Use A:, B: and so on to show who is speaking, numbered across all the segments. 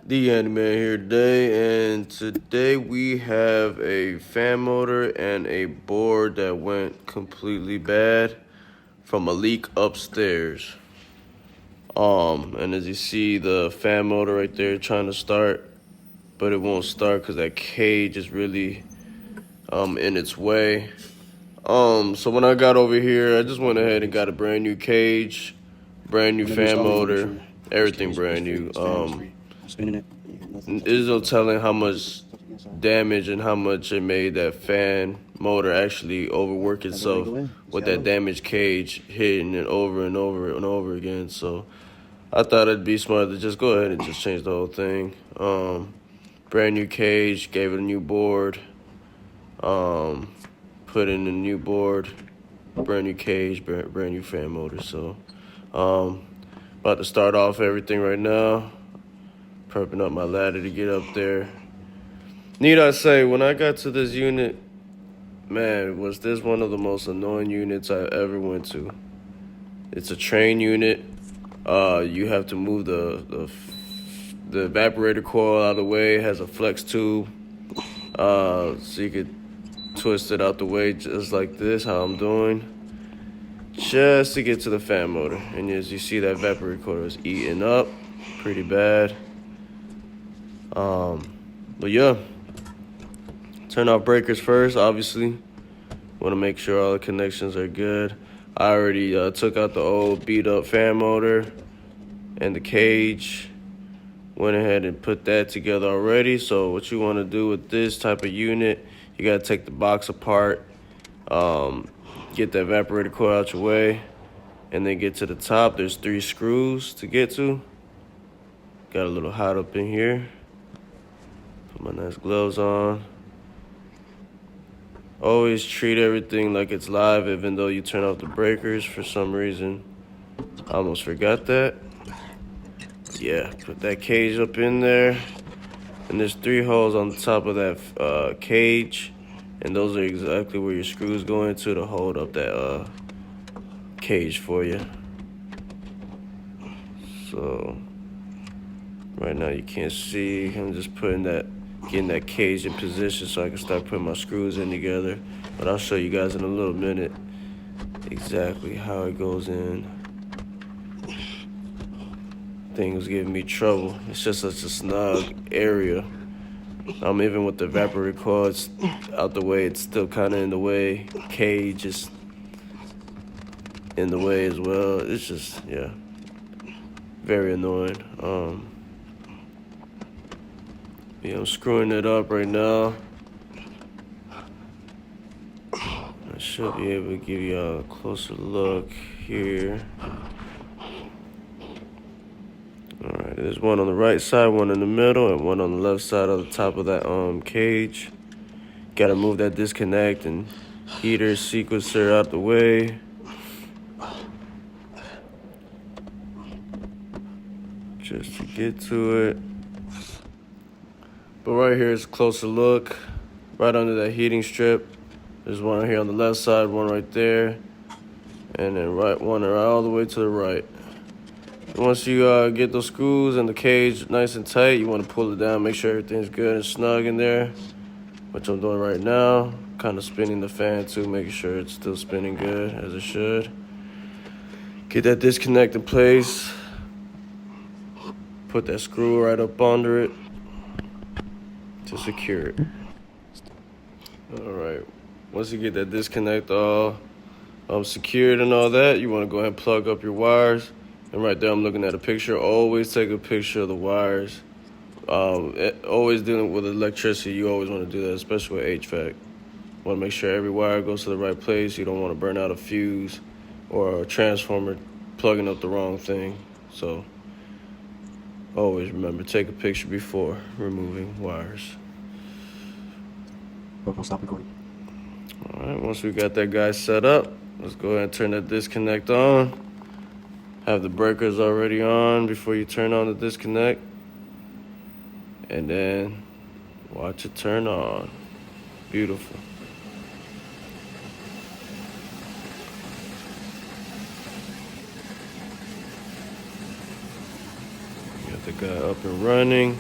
A: The Handyman here today, and today we have a fan motor and a board that went completely bad from a leak upstairs. And as you see, the fan motor right there trying to start, but it won't start because that cage is really in its way. So when I got over here, I just went ahead and got a brand new cage, brand new fan motor, everything brand new. There's no telling how much damage and how much it made that fan motor actually overwork itself with that damaged cage hitting it over and over and over again. So I thought it'd be smart to just go ahead and just change the whole thing. Brand new cage, gave it a new board, put in a new board, brand new cage, brand new fan motor. So about to start off everything right now. Prepping up my ladder to get up there. Need I say, when I got to this unit, man, was this one of the most annoying units I ever went to. It's a train unit. You have to move the evaporator coil out of the way. It has a flex tube, so you could twist it out the way just like this, how I'm doing, just to get to the fan motor. And as you see, that evaporator coil is eating up pretty bad. But yeah, turn off breakers first, obviously. Want to make sure all the connections are good. I already took out the old beat up fan motor and the cage. Went ahead and put that together already. So what you want to do with this type of unit, you got to take the box apart, get the evaporator coil out your way, and then get to the top. There's 3 screws to get to. Got a little hot up in here. Put my nice gloves on. Always treat everything like it's live, even though you turn off the breakers. For some reason, I almost forgot that. Yeah, put that cage up in there. And there's 3 holes on the top of that cage. And those are exactly where your screws go into to hold up that cage for you. So right now you can't see. I'm just getting that cage in position so I can start putting my screws in together. But I'll show you guys in a little minute exactly how it goes in. Thing was giving me trouble. It's just such a snug area. Even with the evaporator coil, it's out the way, it's still kind of in the way. Cage is in the way as well. It's just, yeah, very annoying. Yeah, I'm screwing it up right now. I should be able to give you a closer look here. Alright, there's one on the right side, one in the middle, and one on the left side of the top of that cage. Gotta move that disconnect and heater sequencer out the way. Just to get to it. But right here is a closer look. Right under that heating strip. There's one right here on the left side, one right there. And then one right all the way to the right. Once you get those screws and the cage nice and tight, you want to pull it down, make sure everything's good and snug in there, which I'm doing right now. Kind of spinning the fan too, making sure it's still spinning good as it should. Get that disconnect in place. Put that screw right up under it to secure it. All right, once you get that disconnect all secured and all that, you want to go ahead and plug up your wires. And right there, I'm looking at a picture. Always take a picture of the wires. Always dealing with electricity, you always want to do that, especially with HVAC. Want to make sure every wire goes to the right place. You don't want to burn out a fuse or a transformer plugging up the wrong thing. So always remember, take a picture before removing wires.
B: Stop recording.
A: All right, once we got that guy set up, let's go ahead and turn that disconnect on. Have the breakers already on before you turn on the disconnect. And then watch it turn on. Beautiful. Got the guy up and running.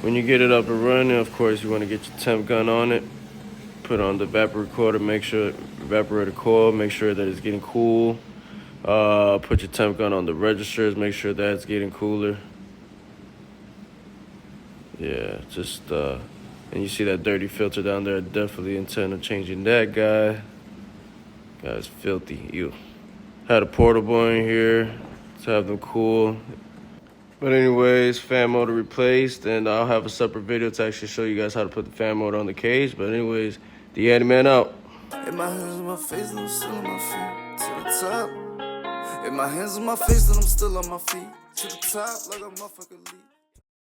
A: When you get it up and running, of course, you want to get your temp gun on it. Put on the evaporator, make sure evaporator coil, make sure that it's getting cool. Put your temp gun on the registers, make sure that's getting cooler. Yeah, just and you see that dirty filter down there. I definitely intend on changing that guy. Guy's filthy. Ew. Had a portable in here to have them cool. But anyways, fan motor replaced, and I'll have a separate video to actually show you guys how to put the fan motor on the cage. But anyways, the Handyman out.
B: In my hands, my face, and I'm still on my feet to the top. In my hands, on my face, and I'm still on my feet to the top like a motherfucker leap.